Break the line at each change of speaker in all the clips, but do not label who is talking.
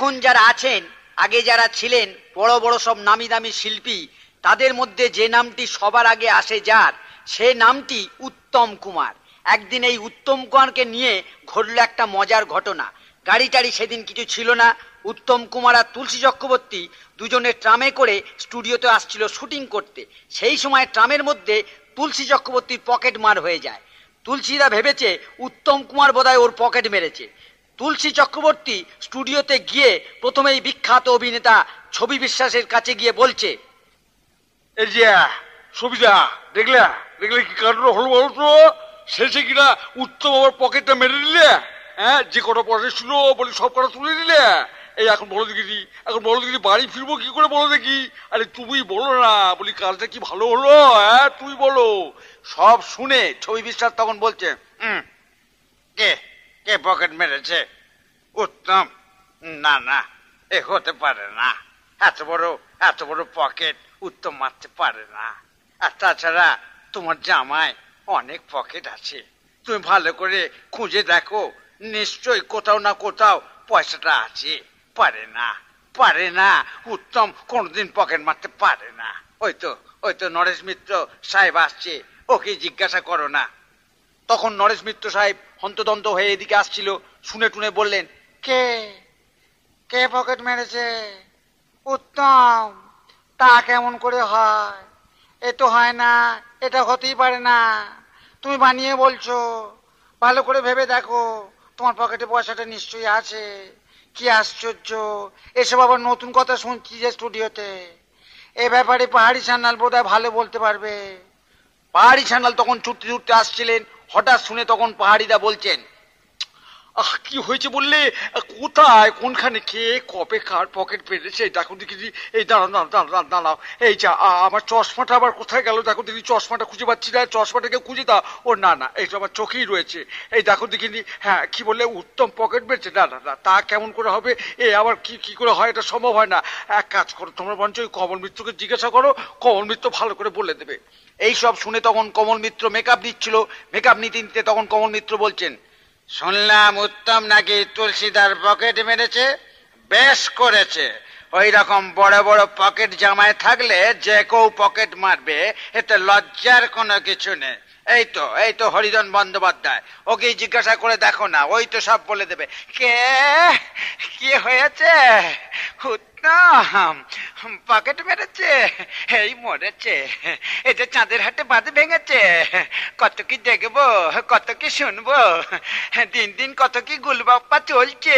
এখন যারা আছেন, আগে যারা ছিলেন বড় বড় সব নামি দামি শিল্পী, তাদের মধ্যে যে নামটি সবার আগে আসে যার, সে নামটি উত্তম কুমার। একদিন এই উত্তম কুমারকে নিয়ে ঘটল একটা মজার ঘটনা। গাড়ি টাড়ি সেদিন কিছু ছিল না। উত্তম কুমার আর তুলসী চক্রবর্তী দুজনে ট্রামে করে স্টুডিওতে আসছিল শুটিং করতে। সেই সময় ট্রামের মধ্যে তুলসী চক্রবর্তীর পকেট মার হয়ে যায়। তুলসীরা ভেবেছে উত্তম কুমার বোধহয় ওর পকেট মেরেছে। তুলসী চক্রবর্তী স্টুডিওতে গিয়ে প্রথমেই বিখ্যাত অভিনেতা ছবি বিশ্বাসের কাছে গিয়ে বলছে,
এই যে ছবিটা দেখলে দেখলে কি কাণ্ড হলো বলতো, শেষে কিনা উত্তম আমার পকেটটা মেরে দিলে। হ্যাঁ, যে কটা পয়সা ছিল বলি সব কটা তুলে দিলে। এই এখন বলো দেখি, এখন বলো দেখি বাড়ি ফিরবো কি করে, বলো দেখি। আরে তুমি বলো না, বলি কাজটা কি ভালো হলো, হ্যাঁ তুই বলো।
সব শুনে ছবি বিশ্বাস তখন বলছে, কে কে পকেট মেরেছে? উত্তম? না না, এ হতে পারে না। এত বড় পকেট উত্তম মারতে পারে না। আর তাছাড়া তোমার জামাই অনেক পকেট আছে, তুমি ভালো করে খুঁজে দেখো, নিশ্চয়ই কোথাও না কোথাও পয়সাটা আছে। পারে না, উত্তম কোনোদিন পকেট মারতে পারে না। ওই তো নরেশ মিত্র সাহেব আসছে, ওকে জিজ্ঞাসা করো না। তখন নরেশ মিত্র সাহেব হন্তদন্ত হয়ে এদিকে আসছিল। শুনে টুনে বললেন, কে কে পকেট মেরেছে? উত্তম? তা কেমন করে হয়? এ তো হয় না, এটা হতেই পারে না। তুমি বানিয়ে বলছো, ভালো করে ভেবে দেখো, তোমার পকেটে পয়সাটা নিশ্চয়ই আছে। কি আশ্চর্য, এসব আবার নতুন কথা শুনছি যে স্টুডিওতে। এ ব্যাপারে পাহাড়ি সান্যাল বোধহয় ভালো বলতে পারবে। পাহাড়ি সান্যাল তখন ছুটতে ছুটতে আসছিলেন। হঠাৎ শুনে তখন পাহাড়িদা বলছেন,
আহ কি হয়েছে বললে, কোথায় কোনখানে কে কবে কার পকেট পেরেছে দেখো দেখি। এই দাঁড়াও, এই যা আমার চশমাটা আবার কোথায় গেল দেখো দেখি, চশমাটা খুঁজে পাচ্ছি না, চশমাটাকে খুঁজে দাও। ও না না, এইটা আমার চোখেই রয়েছে। এই দেখো দেখি। হ্যাঁ, কি বললে উত্তম পকেট পেরেছে? না না না, তা কেমন করে হবে, এ আবার কি করে হয়, এটা সম্ভব হয় না। এক কাজ করো, তোমরা বরঞ্চ ওই কমল মিত্রকে জিজ্ঞাসা করো, কমল মিত্র ভালো করে বলে দেবে।
এই সব শুনে তখন কমল মিত্র মেকআপ দিচ্ছিল। মেকআপ নিতে নিতে তখন কমল মিত্র বলছেন, শুনলাম উত্তম নাকি তুলসীদার পকেট মেরেছে। বেশ করেছে, ওই রকম বড় বড় পকেট জামায় থাকলে যে কেউ পকেট মারবে, এতে লজ্জার কোনো কিছু নেই। এই তো হরিধন বন্দ্যোপাধ্যায়, ওকে জিজ্ঞাসা করে দেখো না, ওই তো সব বলে দেবে। কি হয়েছে? উত্তম পকেট মেরেছে, এই মরেছে, এই যে চাঁদের হাটে বাঁধ ভেঙেছে। কত কি দেখবো, কত কি শুনবো, দিন দিন কত কি গুলবাপ্পা চলছে।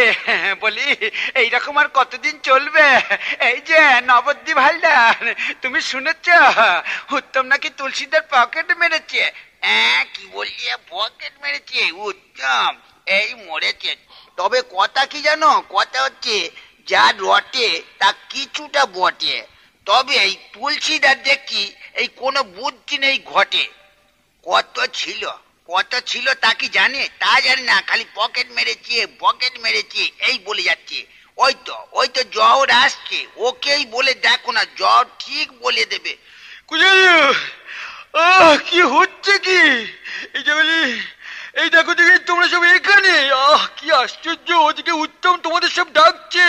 বলি এইরকম আর কতদিন চলবে? এই যে নবদ্বীপ হালদার, তুমি শুনেছ উত্তম নাকি তুলসীদার পকেট মেরেছে? কি বলছি, পকেট মেরেছে উত্তম, এই মরেছে। তবে কথা কি জানো, কথা হচ্ছে যা রটে তা কিছুটা বটে। তবে এই তুলসীদার দেখি এই কোনো বুদ্ধি নেই ঘটে। কত ছিল তা কি জানে? তা জানি না, খালি পকেট মেরেছে এই বলে যাচ্ছে। ওই তো জ্বর আসছে, ওকেই বলে দেখো না, জ্বর ঠিক বলে দেবে।
কি হচ্ছে কি, এই যে বলি, এই দেখো দেখি তোমরা সব এখানে। কি আশ্চর্য, ওদিকে উত্তম তোমাদের সব ডাকছে।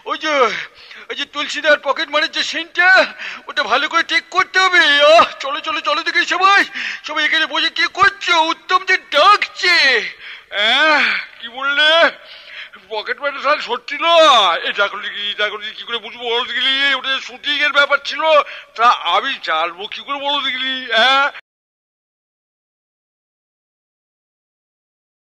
ওই যে তুলসীদার পকেট মারের যে সিনটা, ওটা ভালো করে টেক করতে হবে। চলো দেখি সবাই এখানে বসে কি করছো, উত্তম যে ডাকছে। কি বললে, পকেট মারে সাল সত্যি নয়? এই দেখো দেখি কি করে বুঝবো বলো দেখলি, ওটা শুটিং এর ব্যাপার ছিল, তা আমি জানবো কি করে বলো দেখলি?